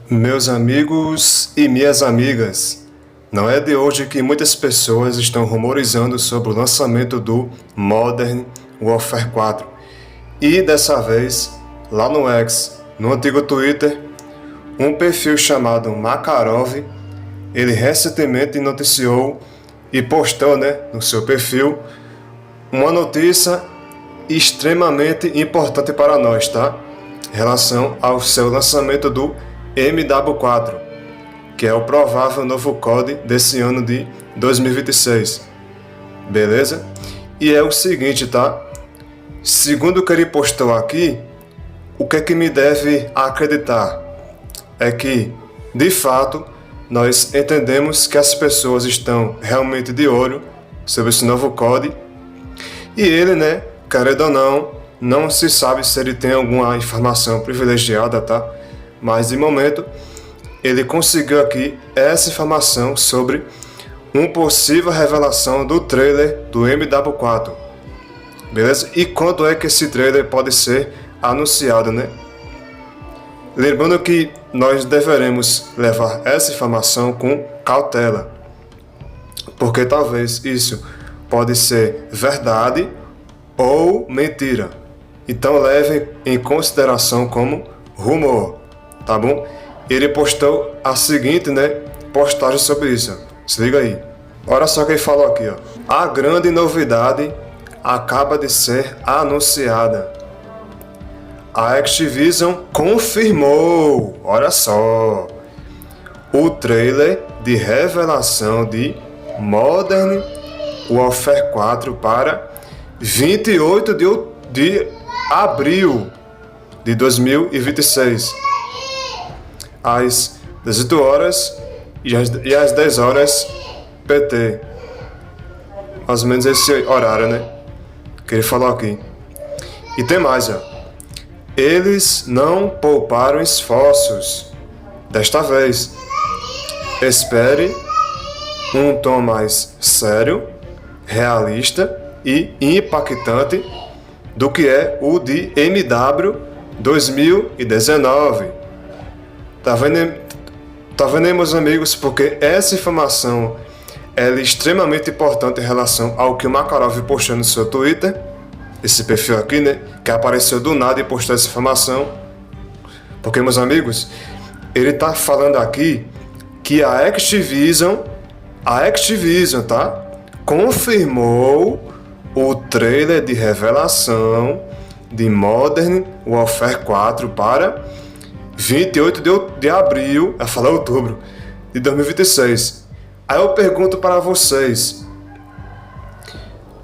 Meus amigos e minhas amigas, não é de hoje que muitas pessoas estão rumorizando sobre o lançamento do Modern Warfare 4. E dessa vez, lá no X, no antigo Twitter, um perfil chamado Makarov, ele recentemente noticiou e postou, no seu perfil uma notícia extremamente importante para nós, tá? Em relação ao seu lançamento do MW4, que é o provável novo COD desse ano de 2026. Beleza? E é o seguinte, tá? Segundo o que ele postou aqui, o que é que me deve acreditar? É que, de fato, nós entendemos que as pessoas estão realmente de olho sobre esse novo COD. E ele, querendo ou não se sabe se ele tem alguma informação privilegiada, tá? Mas de momento ele conseguiu aqui essa informação sobre uma possível revelação do trailer do MW4. Beleza? E quando é que esse trailer pode ser anunciado, Lembrando que nós deveremos levar essa informação com cautela, porque talvez isso pode ser verdade ou mentira. Então levem em consideração como rumor, tá bom? Ele postou a seguinte, postagem sobre isso. Se liga aí. Olha só o que ele falou aqui, ó. A grande novidade acaba de ser anunciada. A Activision confirmou, olha só, o trailer de revelação de Modern Warfare 4 para 28 de abril de 2026, às 18 horas e às 10 horas PT. Mais ou menos esse horário, que ele falou aqui. E tem mais, ó. Eles não pouparam esforços. Desta vez, espere um tom mais sério, realista e impactante do que é o de MW 2019. Tá vendo aí, meus amigos? Porque essa informação ela é extremamente importante em relação ao que o Makarov postou no seu Twitter. Esse perfil aqui, que apareceu do nada e postou essa informação. Porque, meus amigos, ele tá falando aqui que a Activision, tá? Confirmou o trailer de revelação de Modern Warfare 4 para 28 de abril, eu falei outubro, de 2026. Aí eu pergunto para vocês,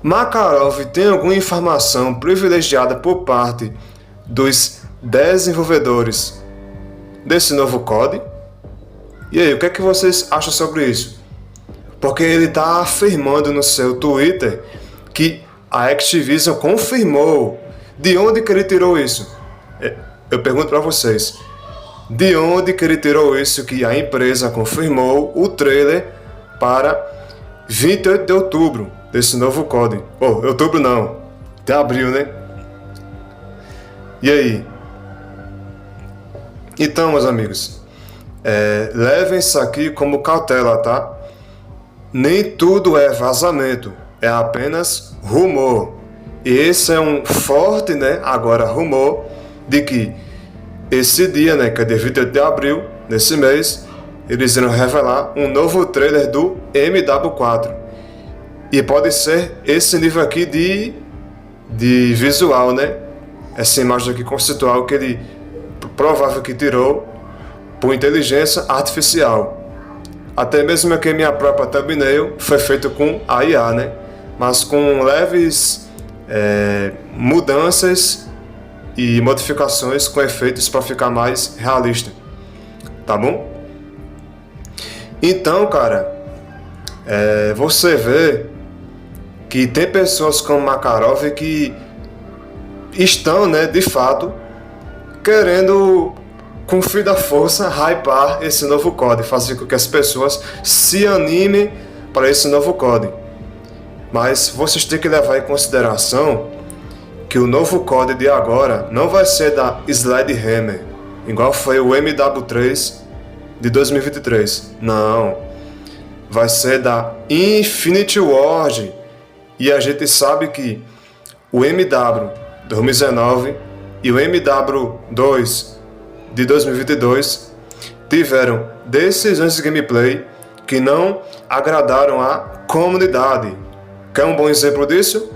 Makarov tem alguma informação privilegiada por parte dos desenvolvedores desse novo COD? E aí, o que é que vocês acham sobre isso? Porque ele está afirmando no seu Twitter que a Activision confirmou. De onde que ele tirou isso? Eu pergunto para vocês. De onde que ele tirou isso que a empresa confirmou o trailer para 28 de outubro desse novo COD? Outubro não, de abril, E aí? Então, meus amigos, levem isso aqui como cautela, tá? Nem tudo é vazamento, é apenas rumor. E esse é um forte, agora rumor, de que esse dia, que é dia 28 de abril, nesse mês, eles irão revelar um novo trailer do MW4. E pode ser esse nível aqui de visual, Essa imagem aqui conceitual que ele provável que tirou por inteligência artificial. Até mesmo aqui minha própria thumbnail foi feita com a IA, Mas com leves mudanças e modificações com efeitos para ficar mais realista. Tá bom? Então, cara, você vê que tem pessoas como Makarov que estão, de fato, querendo, com fio da força, hypar esse novo COD, fazer com que as pessoas se animem para esse novo COD. Mas vocês têm que levar em consideração que o novo COD de agora não vai ser da Sledgehammer, igual foi o MW3 de 2023. Não. Vai ser da Infinity Ward. E a gente sabe que o MW 2019 e o MW2 de 2022 tiveram decisões de gameplay que não agradaram a comunidade. Quer um bom exemplo disso?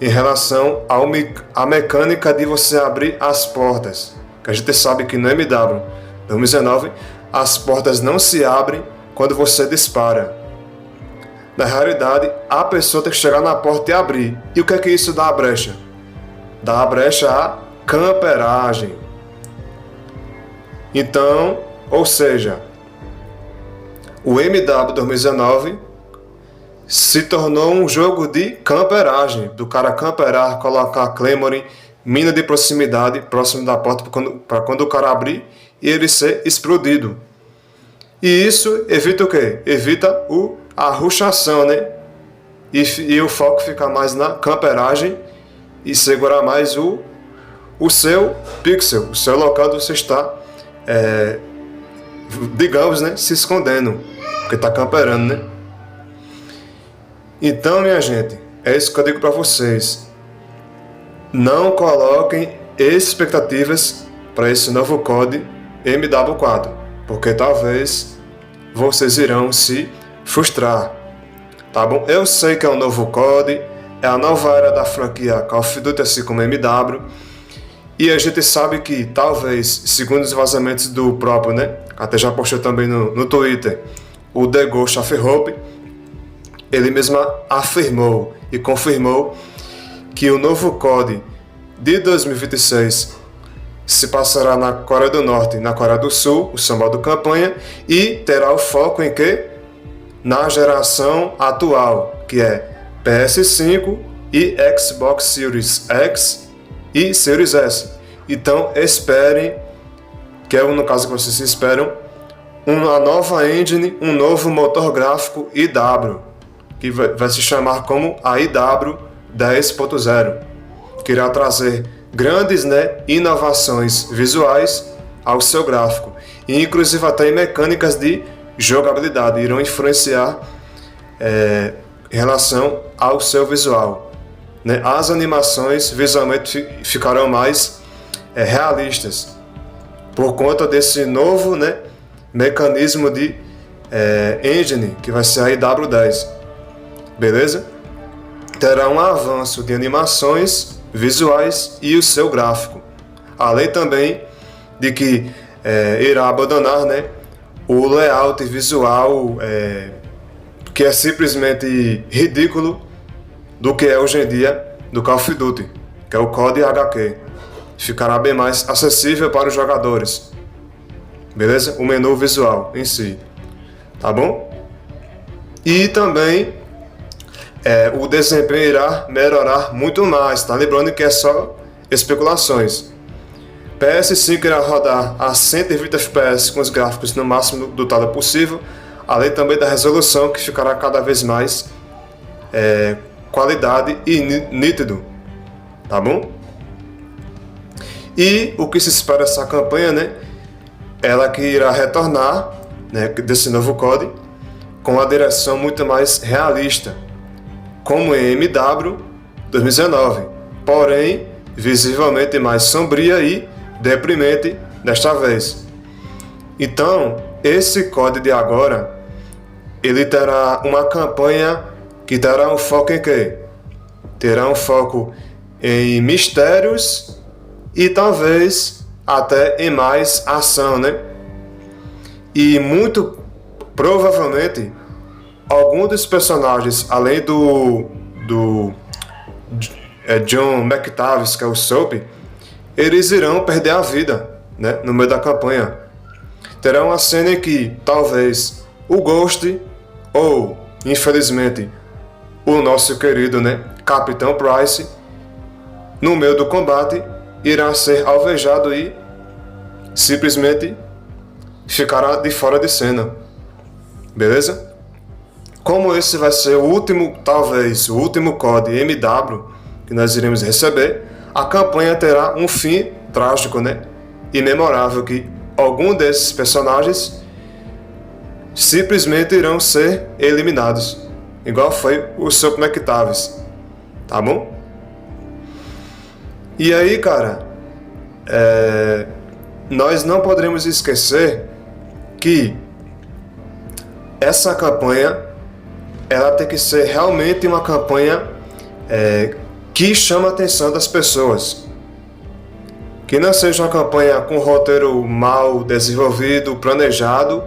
Em relação à mecânica de você abrir as portas. Que a gente sabe que no MW 2019 as portas não se abrem quando você dispara. Na realidade, a pessoa tem que chegar na porta e abrir. E o que é que isso dá a brecha? Dá a brecha à camperagem. Então, ou seja, o MW 2019 se tornou um jogo de camperagem, do cara camperar, colocar Claymore, mina de proximidade próximo da porta para quando o cara abrir e ele ser explodido. E isso evita o quê? Evita a rushação, né? E o foco fica mais na camperagem e segurar mais o seu pixel, o seu local onde você está, digamos, né, se escondendo, porque está camperando, né? Então, minha gente, é isso que eu digo para vocês. Não coloquem expectativas para esse novo COD MW4, porque talvez vocês irão se frustrar, tá bom? Eu sei que é um novo COD, é a nova era da franquia Call of Duty, assim como MW, e a gente sabe que talvez, segundo os vazamentos do próprio, né, até já postou também no Twitter, o The Ghost of Hope, ele mesmo afirmou e confirmou que o novo COD de 2026 se passará na Coreia do Norte e na Coreia do Sul, o seu modo campanha, e terá o foco em quê? Na geração atual, que é PS5 e Xbox Series X e Series S. Então esperem, que é no caso que vocês esperam, uma nova engine, um novo motor gráfico IW, que vai se chamar como a IW 10.0, que irá trazer grandes, né, inovações visuais ao seu gráfico, e inclusive até em mecânicas de jogabilidade, irão influenciar em relação ao seu visual, né? As animações visualmente ficarão mais realistas, por conta desse novo, né, mecanismo de engine, que vai ser a IW10, beleza? Terá um avanço de animações visuais e o seu gráfico, além também de que irá abandonar, né, o layout visual que é simplesmente ridículo do que é hoje em dia do Call of Duty, que é o COD HQ. Ficará bem mais acessível para os jogadores, beleza? O menu visual em si, tá bom? E também o desempenho irá melhorar muito mais, tá? Lembrando que é só especulações. PS5 irá rodar a 120 FPS com os gráficos no máximo dotada possível, além também da resolução, que ficará cada vez mais qualidade e nítido, tá bom? E o que se espera dessa campanha, né? Ela que irá retornar, né, desse novo COD com a direção muito mais realista, como em MW 2019, porém visivelmente mais sombria e deprimente desta vez. Então, esse COD de agora, ele terá uma campanha que terá um foco em quê? Terá um foco em mistérios e talvez até em mais ação, né? E muito provavelmente algum dos personagens, além do John McTavish, que é o Soap, eles irão perder a vida, né, no meio da campanha. Terá uma cena em que talvez o Ghost ou, infelizmente, o nosso querido, né, Capitão Price, no meio do combate, irá ser alvejado e simplesmente ficará de fora de cena, beleza? Como esse vai ser o último, talvez o último COD MW que nós iremos receber, a campanha terá um fim trágico, né, e memorável, que algum desses personagens simplesmente irão ser eliminados, igual foi o Super McTavish, tá bom? E aí, cara, nós não poderemos esquecer que essa campanha, ela tem que ser realmente uma campanha que chama a atenção das pessoas. Que não seja uma campanha com roteiro mal desenvolvido, planejado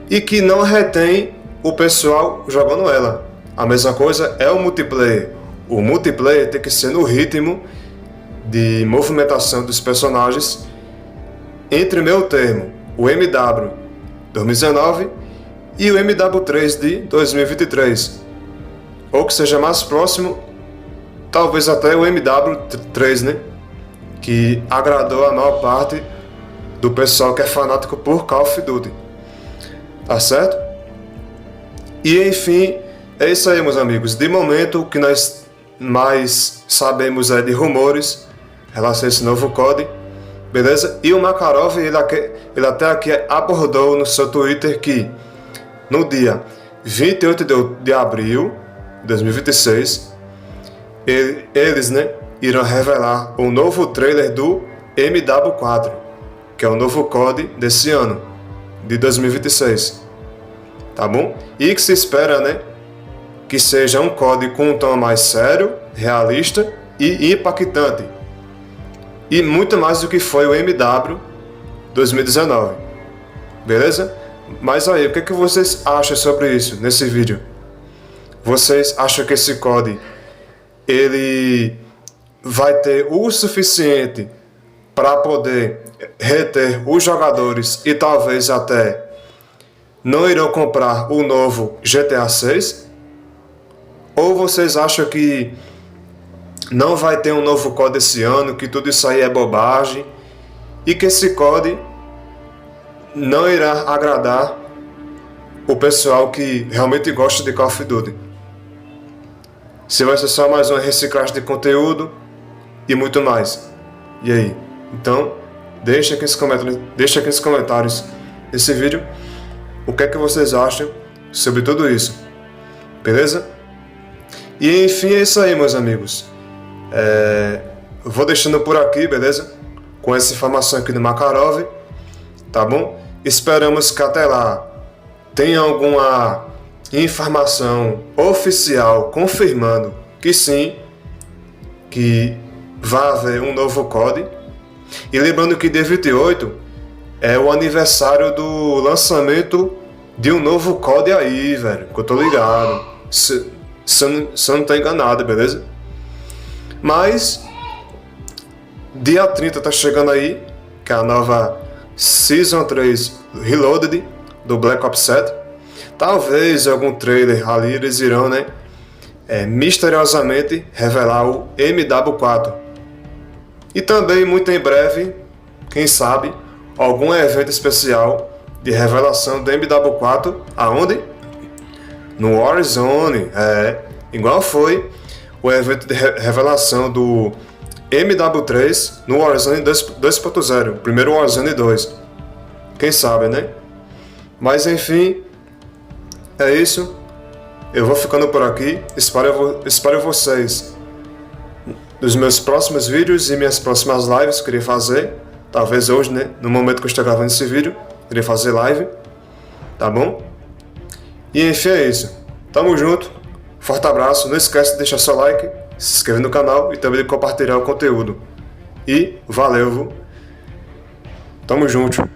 e que não retém o pessoal jogando ela. A mesma coisa é o multiplayer. O multiplayer tem que ser no ritmo de movimentação dos personagens entre o meu termo, o MW 2019 e o MW3 de 2023. Ou que seja mais próximo, talvez até o MW3, né? Que agradou a maior parte do pessoal que é fanático por Call of Duty. Tá certo? E enfim, é isso aí, meus amigos. De momento, o que nós mais sabemos é de rumores em relação a esse novo COD, beleza? E o Makarov, ele até aqui abordou no seu Twitter que no dia 28 de abril de 2026, eles, né, irão revelar o novo trailer do MW4, que é o novo COD desse ano, de 2026, tá bom? E que se espera, né, que seja um COD com um tom mais sério, realista e impactante, e muito mais do que foi o MW 2019, beleza? Mas aí, o que vocês acham sobre isso nesse vídeo? Vocês acham que esse COD, ele vai ter o suficiente para poder reter os jogadores e talvez até não irão comprar o novo GTA 6? Ou vocês acham que não vai ter um novo COD esse ano, que tudo isso aí é bobagem e que esse COD não irá agradar o pessoal que realmente gosta de Call of Duty? Se vai ser só mais uma reciclagem de conteúdo e muito mais. E aí? Então, deixa aqui nos comentários desse vídeo o que é que vocês acham sobre tudo isso. Beleza? E enfim, é isso aí, meus amigos. Vou deixando por aqui, beleza? Com essa informação aqui do Makarov, tá bom? Esperamos que até lá tenha alguma informação oficial confirmando que sim, que vai haver um novo COD. E lembrando que dia 28 é o aniversário do lançamento de um novo COD aí, velho, que eu tô ligado. Se eu não tô enganado, beleza? Mas dia 30 tá chegando aí, que é a nova Season 3 Reloaded do Black Ops 7. Talvez algum trailer ali eles irão, né, misteriosamente revelar o MW4. E também muito em breve, quem sabe, algum evento especial de revelação do MW4, aonde? No Warzone, igual foi o evento de revelação do MW3 no Warzone 2.0, o primeiro Warzone 2. Quem sabe, né? Mas enfim, é isso. Eu vou ficando por aqui. Espero vocês nos meus próximos vídeos e minhas próximas lives que eu queria fazer. Talvez hoje, né? No momento que eu estou gravando esse vídeo, eu queria fazer live. Tá bom? E enfim, é isso. Tamo junto. Forte abraço. Não esquece de deixar seu like, se inscrever no canal e também de compartilhar o conteúdo. E valeu, viu? Tamo junto.